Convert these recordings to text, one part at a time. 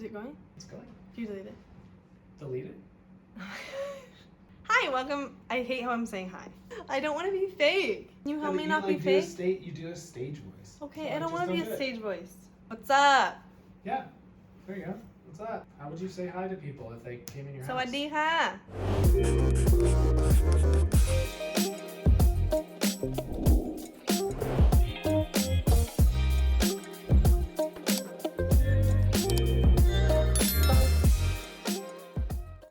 it going? It's going. You delete it. Delete it. Hi, welcome. I hate how I'm saying hi. I don't want to be fake. Can you help me not be fake? You do a stage voice. Okay, So I don't want to be a it. stage voice. What's up? Yeah, there you go. What's up? How would you say hi to people if they came in your house? สวัสดีค่ะ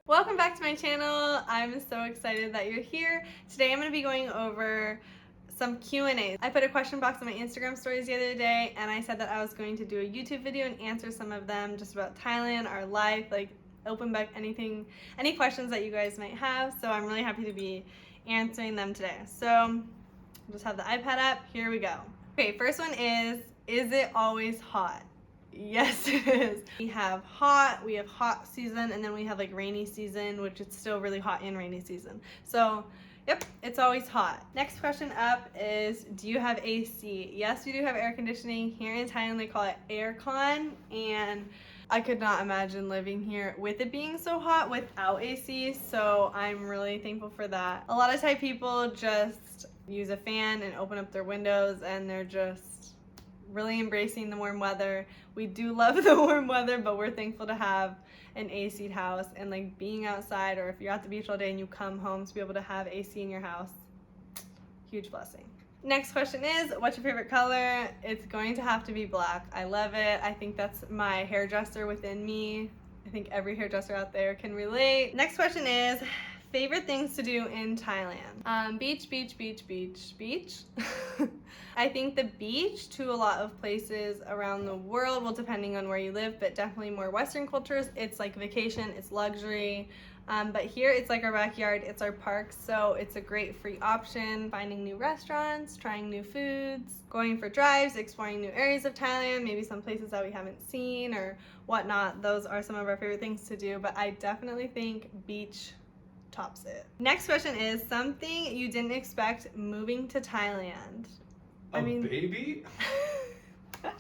Welcome back to my channel. I'm so excited that you're here. Today I'm going to be going over some Q&A. I put a question box on my Instagram stories the other day and I said that I was going to do a YouTube video and answer some of them just about Thailand, our life, like open back anything, any questions that you guys might have. So I'm really happy to be answering them today. So I'll just have the iPad up. Here we go. Okay, first one is it always hot? Yes, it is. We have hot season, and then we have like rainy season, which it's still really hot in rainy season. So, yep, it's always hot. Next question up is, do you have AC? Yes, we do have air conditioning. Here in Thailand, they call it aircon, and I could not imagine living here with it being so hot without AC, so I'm really thankful for that. A lot of Thai people just use a fan and open up their windows, and they're just really embracing the warm weather. We do love the warm weather, but we're thankful to have an AC'd house, and like being outside, or if you're at the beach all day and you come home, to be able to have AC in your house, huge blessing. Next question is, what's your favorite color? It's going to have to be black. I love it. I think that's my hairdresser within me. I think every hairdresser out there can relate. Next question is, favorite things to do in Thailand? Beach. I think the beach to a lot of places around the world, well, depending on where you live, but definitely more Western cultures, it's like vacation, it's luxury. But here it's like our backyard, it's our park, so it's a great free option. Finding new restaurants, trying new foods, going for drives, exploring new areas of Thailand, maybe some places that we haven't seen or whatnot. Those are some of our favorite things to do, but I definitely think beach tops it. Next question is, something you didn't expect moving to Thailand? Baby?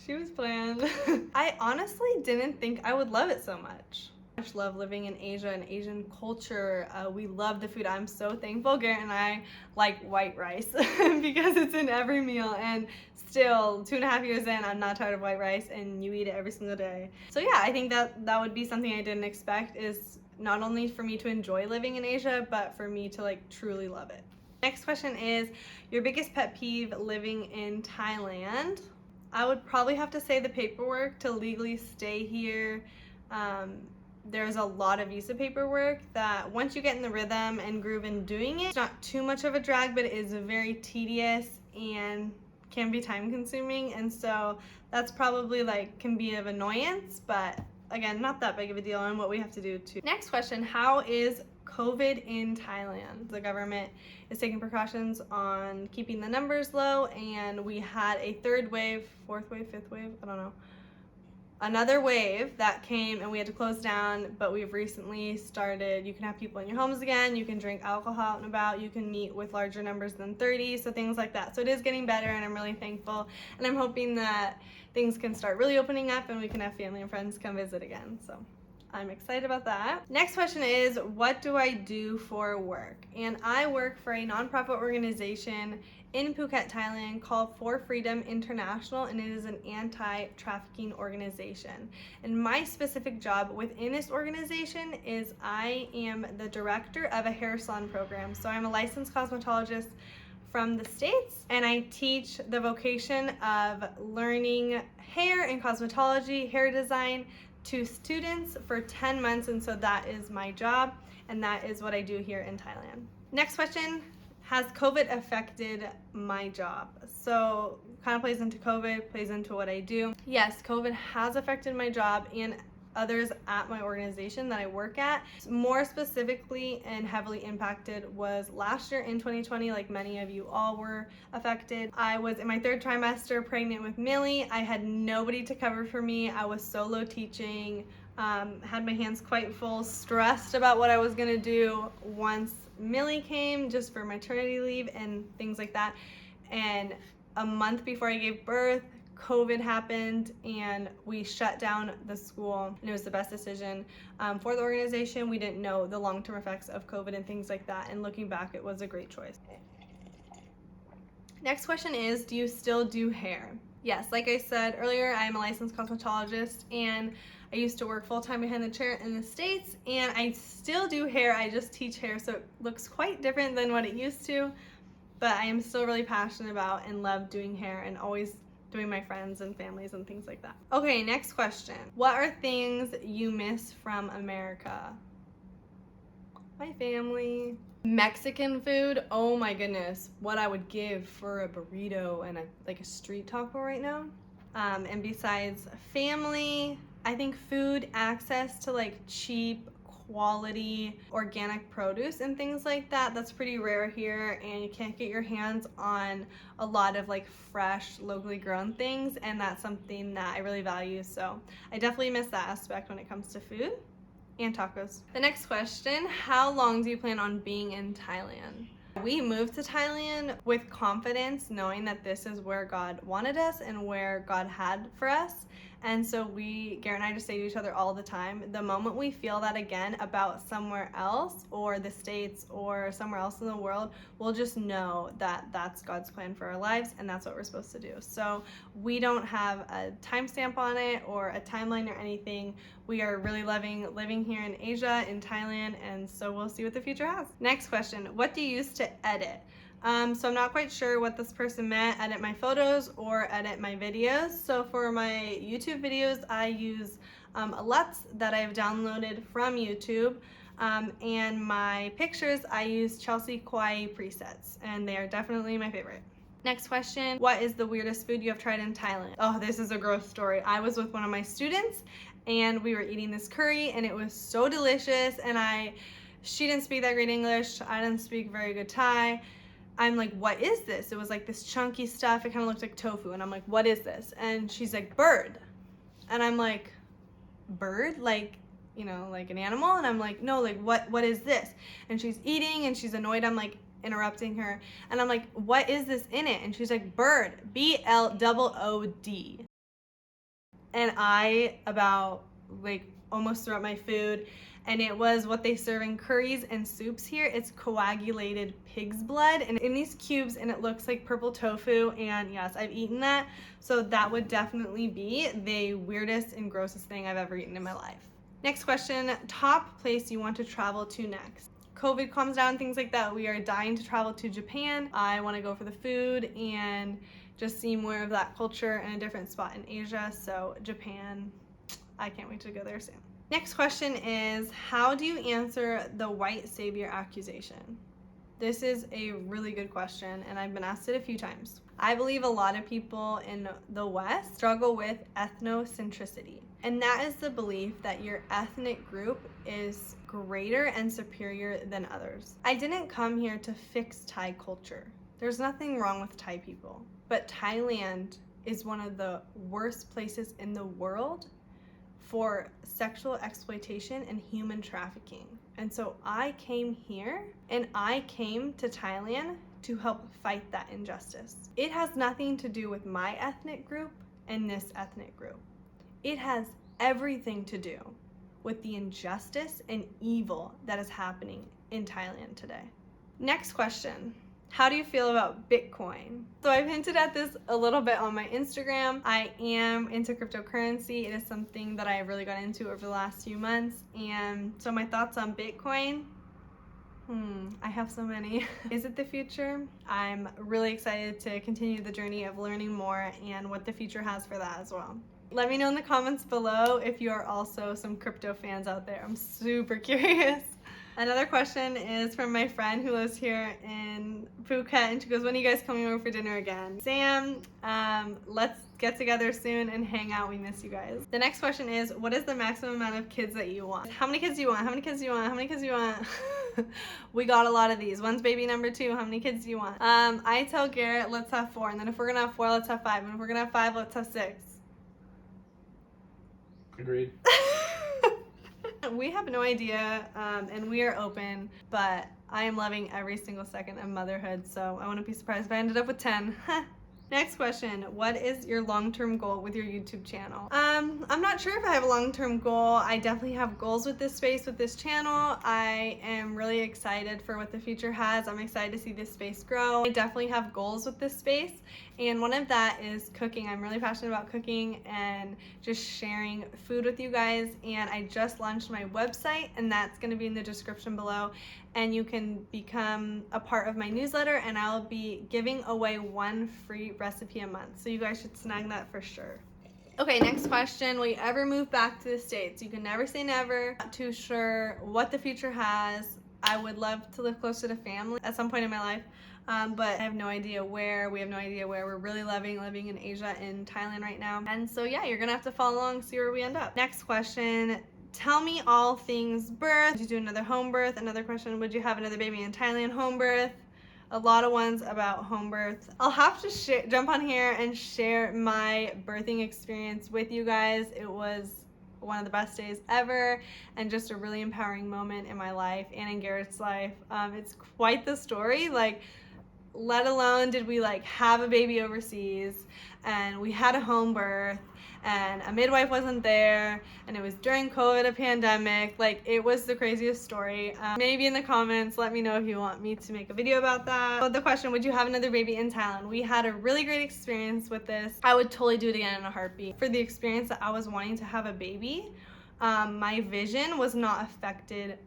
She was planned. I honestly didn't think I would love it so much. I just love living in Asia and Asian culture. We love the food. I'm so thankful Garrett and I like white rice because it's in every meal, and still 2.5 years in, I'm not tired of white rice, and you eat it every single day. So yeah, I think that would be something I didn't expect, is not only for me to enjoy living in Asia, but for me to like truly love it. Next question is, your biggest pet peeve living in Thailand? I would probably have to say the paperwork to legally stay here. There's a lot of visa paperwork that once you get in the rhythm and groove in doing it, it's not too much of a drag, but it is very tedious and can be time consuming. And so that's probably like can be of annoyance, but again, not that big of a deal on what we have to do too. Next question, how is COVID in Thailand? The government is taking precautions on keeping the numbers low, and we had a third wave, fourth wave, fifth wave, I don't know. Another wave that came and we had to close down, but we've recently started, you can have people in your homes again, you can drink alcohol out and about, you can meet with larger numbers than 30, so things like that. So it is getting better, and I'm really thankful, and I'm hoping that things can start really opening up and we can have family and friends come visit again. So I'm excited about that. Next question is, what do I do for work? And I work for a nonprofit organization in Phuket, Thailand called For Freedom International, and it is an anti-trafficking organization. And my specific job within this organization is I am the director of a hair salon program. So I'm a licensed cosmetologist from the States, and I teach the vocation of learning hair and cosmetology, hair design, to students for 10 months, and so that is my job, and that is what I do here in Thailand. Next question, has COVID affected my job? So kind of plays into COVID, plays into what I do. Yes, COVID has affected my job and others at my organization that I work at. More specifically and heavily impacted was last year in 2020, like many of you all were affected. I was in my 3rd trimester pregnant with Millie. I had nobody to cover for me. I was solo teaching, had my hands quite full, stressed about what I was gonna do once Millie came, just for maternity leave and things like that. And a month before I gave birth, COVID happened and we shut down the school, and it was the best decision for the organization. We didn't know the long-term effects of COVID and things like that, and looking back, it was a great choice. Next question is, do you still do hair? Yes, like I said earlier, I'm a licensed cosmetologist, and I used to work full-time behind the chair in the States, and I still do hair. I just teach hair, so it looks quite different than what it used to, but I am still really passionate about and love doing hair and always doing my friends and families and things like that. Okay, next question. What are things you miss from America? My family. Mexican food, oh my goodness, what I would give for a burrito and like a street taco right now. And besides family, I think food, access to like cheap, quality, organic produce and things like that, that's pretty rare here, and you can't get your hands on a lot of like fresh, locally grown things, and that's something that I really value. So I definitely miss that aspect when it comes to food. And tacos. The next question, how long do you plan on being in Thailand? We moved to Thailand with confidence, knowing that this is where God wanted us and where God had for us. And so Garrett and I just say to each other all the time, the moment we feel that again about somewhere else or the States or somewhere else in the world, we'll just know that that's God's plan for our lives and that's what we're supposed to do. So we don't have a timestamp on it or a timeline or anything. We are really loving living here in Asia, in Thailand, and so we'll see what the future has. Next question, what do you use to edit? So I'm not quite sure what this person meant, edit my photos or edit my videos. So for my YouTube videos, I use LUTs that I've downloaded from YouTube. And my pictures, I use Chelsea Kauai presets, and they are definitely my favorite. Next question, what is the weirdest food you have tried in Thailand? Oh, this is a gross story. I was with one of my students and we were eating this curry and it was so delicious, and she didn't speak that great English, I didn't speak very good Thai. I'm like, what is this? It was like this chunky stuff. It kind of looked like tofu. And I'm like, what is this? And she's like, bird. And I'm like, bird? Like, you know, like an animal? And I'm like, no, like what is this? And she's eating and she's annoyed. I'm like interrupting her. And I'm like, what is this in it? And she's like, bird. BLOOD. And I about like almost threw up my food. And it was what they serve in curries and soups here. It's coagulated pig's blood and in these cubes, and it looks like purple tofu, and yes, I've eaten that. So that would definitely be the weirdest and grossest thing I've ever eaten in my life. Next question, top place you want to travel to next? COVID calms down, things like that. We are dying to travel to Japan. I want to go for the food and just see more of that culture in a different spot in Asia. So Japan, I can't wait to go there soon. Next question is, how do you answer the white savior accusation? This is a really good question, and I've been asked it a few times. I believe a lot of people in the West struggle with ethnocentricity, and that is the belief that your ethnic group is greater and superior than others. I didn't come here to fix Thai culture. There's nothing wrong with Thai people, but Thailand is one of the worst places in the world for sexual exploitation and human trafficking. And so I came here and I came to Thailand to help fight that injustice. It has nothing to do with my ethnic group and this ethnic group. It has everything to do with the injustice and evil that is happening in Thailand today. Next question. How do you feel about Bitcoin? So I've hinted at this a little bit on my Instagram. I am into cryptocurrency. It is something that I really got into over the last few months. And so my thoughts on Bitcoin, I have so many. Is it the future? I'm really excited to continue the journey of learning more and what the future has for that as well. Let me know in the comments below if you are also some crypto fans out there. I'm super curious. Another question is from my friend who lives here in Phuket, and she goes, when are you guys coming over for dinner again? Sam, let's get together soon and hang out. We miss you guys. The next question is, what is the maximum amount of kids that you want? How many kids do you want? How many kids do you want? How many kids do you want? We got a lot of these. When's baby number 2? How many kids do you want? I tell Garrett, let's have 4. And then if we're gonna have 4, let's have 5. And if we're gonna have 5, let's have 6. Agreed. We have no idea, and we are open, but I am loving every single second of motherhood, so I wouldn't be surprised if I ended up with 10. Next question, what is your long-term goal with your YouTube channel? I'm not sure if I have a long-term goal. I definitely have goals with this space, with this channel. I am really excited for what the future has. I'm excited to see this space grow. I definitely have goals with this space, and one of that is cooking. I'm really passionate about cooking and just sharing food with you guys, and I just launched my website, and that's going to be in the description below, and you can become a part of my newsletter, and I'll be giving away one free recipe a month, so you guys should snag that for sure. Okay, next question. Will you ever move back to the States? You can never say never. Not too sure what the future has. I would love to live closer to family at some point in my life, but I have no idea where. We have no idea where. We're really loving living in Asia, in Thailand right now. And so yeah, you're gonna have to follow along, see where we end up. Next question. Tell me all things birth. Would you do another home birth? Another question, would you have another baby in Thailand? Home birth. A lot of ones about home birth. I'll have to jump on here and share my birthing experience with you guys. It was one of the best days ever, and just a really empowering moment in my life and in Garrett's life. It's quite the story. Like, let alone did we like have a baby overseas, and we had a home birth, and a midwife wasn't there, and it was during COVID, a pandemic. Like, it was the craziest story. Maybe in the comments, let me know if you want me to make a video about that. So the question, would you have another baby in Thailand? We had a really great experience with this. I would totally do it again in a heartbeat. For the experience that I was wanting to have a baby, my vision was not affected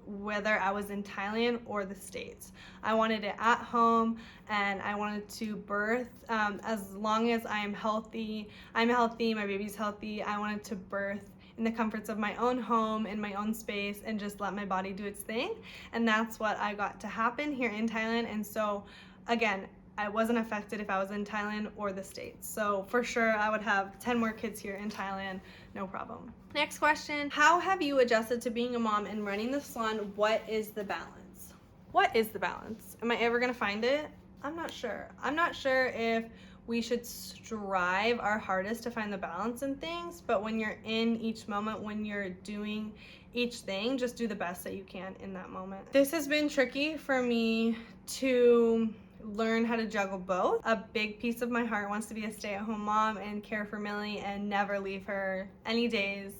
whether I was in Thailand or the States. I wanted it at home, and I wanted to birth as long as I'm healthy, my baby's healthy. I wanted to birth in the comforts of my own home, in my own space, and just let my body do its thing. And that's what I got to happen here in Thailand. And so again, I wasn't affected if I was in Thailand or the States. So for sure, I would have 10 more kids here in Thailand, no problem. Next question, how have you adjusted to being a mom and running the salon? What is the balance? What is the balance? Am I ever gonna find it? I'm not sure. I'm not sure if we should strive our hardest to find the balance in things, but when you're in each moment, when you're doing each thing, just do the best that you can in that moment. This has been tricky for me to learn how to juggle both. A big piece of my heart wants to be a stay-at-home mom and care for Millie and never leave her any days,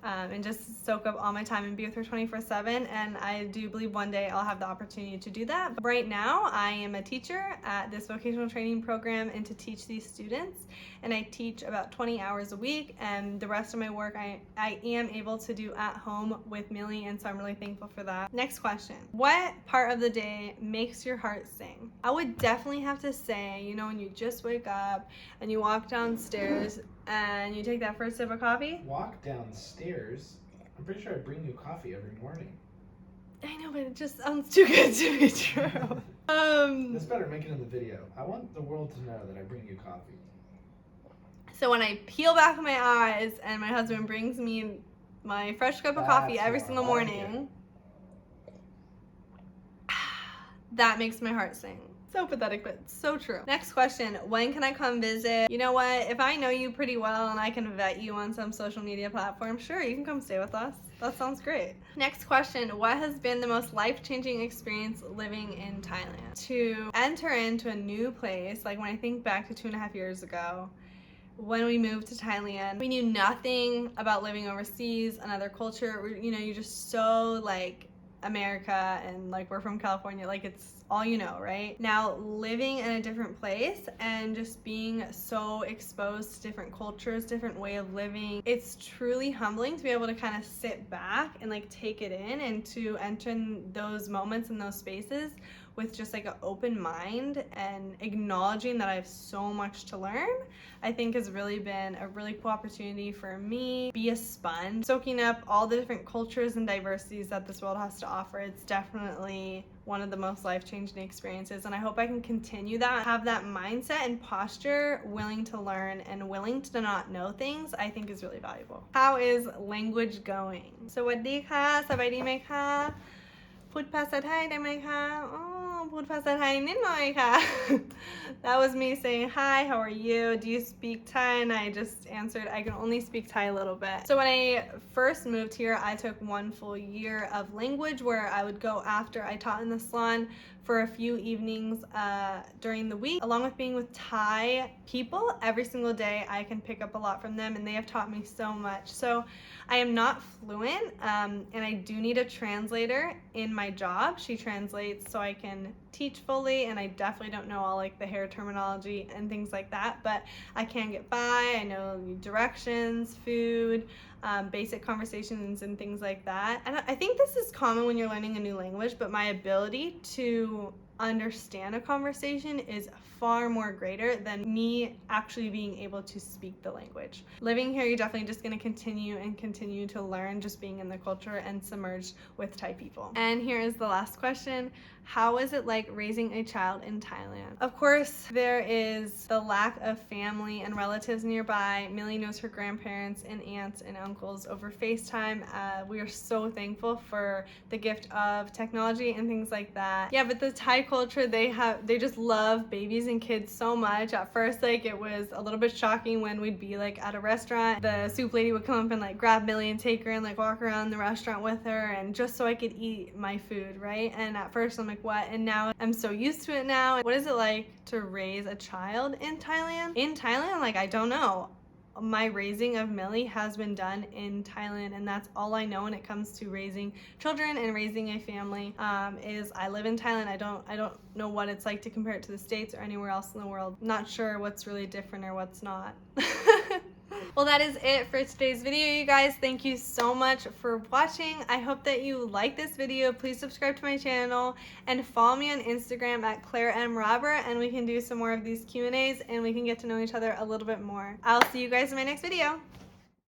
and just soak up all my time and be with her 24/7, and I do believe one day I'll have the opportunity to do that. But right now, I am a teacher at this vocational training program, and to teach these students, and I teach about 20 hours a week, and the rest of my work I am able to do at home with Millie, and so I'm really thankful for that. Next question, what part of the day makes your heart sing? I would definitely have to say, you know, when you just wake up and you walk downstairs and you take that first sip of coffee. Walk downstairs? I'm pretty sure I bring you coffee every morning. I know, but it just sounds too good to be true. This better make it in the video. I want the world to know that I bring you coffee. So when I peel back my eyes and my husband brings me my fresh cup of coffee every single morning, that makes my heart sing. So pathetic, but so true. Next question, when can I come visit? You know what, if I know you pretty well and I can vet you on some social media platform, sure, you can come stay with us. That sounds great. Next question, what has been the most life-changing experience living in Thailand? To enter into a new place, like when I think back to 2.5 years ago, when we moved to Thailand, we knew nothing about living overseas, another culture. You know, you're just so like America, and like we're from California, like it's all you know, right? Now living in a different place and just being so exposed to different cultures, different way of living, it's truly humbling to be able to kind of sit back and like take it in, and to enter in those moments and those spaces with just like an open mind and acknowledging that I have so much to learn, I think has really been a really cool opportunity for me. Be a sponge, soaking up all the different cultures and diversities that this world has to offer. It's definitely one of the most life-changing experiences, and I hope I can continue that, have that mindset and posture, willing to learn and willing to not know things, I think is really valuable. How is language going? สวัสดีค่ะ สบายดีไหมคะ พูดภาษาไทยได้ไหมคะ อ๋อ พูดภาษาไทยนิดหน่อยค่ะ That was me saying hi, how are you, do you speak Thai, and I just answered I can only speak Thai a little bit. So when I first moved here, I took 1 full year of language where I would go after I taught in the salon for a few evenings during the week. Along with being with Thai people, every single day I can pick up a lot from them, and they have taught me so much. So I am not fluent, and I do need a translator in my job. She translates so I can teach fully, and I definitely don't know all like the hair terminology and things like that, but I can get by. I know directions, food, basic conversations and things like that. And I think this is common when you're learning a new language, but my ability to understand a conversation is far more greater than me actually being able to speak the language. Living here, you're definitely just going to continue to learn, just being in the culture and submerged with Thai people. And here is the last question. How is it like raising a child in Thailand? Of course, there is the lack of family and relatives nearby. Millie knows her grandparents and aunts and uncles over FaceTime. We are so thankful for the gift of technology and things like that. Yeah, but the Thai culture, they just love babies and kids so much. At first, like, it was a little bit shocking when we'd be like at a restaurant. The soup lady would come up and like grab Millie and take her and like walk around the restaurant with her, and just so I could eat my food, right? And at first I'm like, what? And now I'm so used to it now. What is it like to raise a child in Thailand? In Thailand, like, I don't know. My raising of Millie has been done in Thailand, and that's all I know when it comes to raising children and raising a family. Is I live in Thailand. I don't know what it's like to compare it to the States or anywhere else in the world. Not sure what's really different or what's not. Well, that is it for today's video, you guys. Thank you so much for watching. I hope that you like this video. Please subscribe to my channel and follow me on Instagram at Claire M. Robert, and we can do some more of these Q&As and we can get to know each other a little bit more. I'll see you guys in my next video.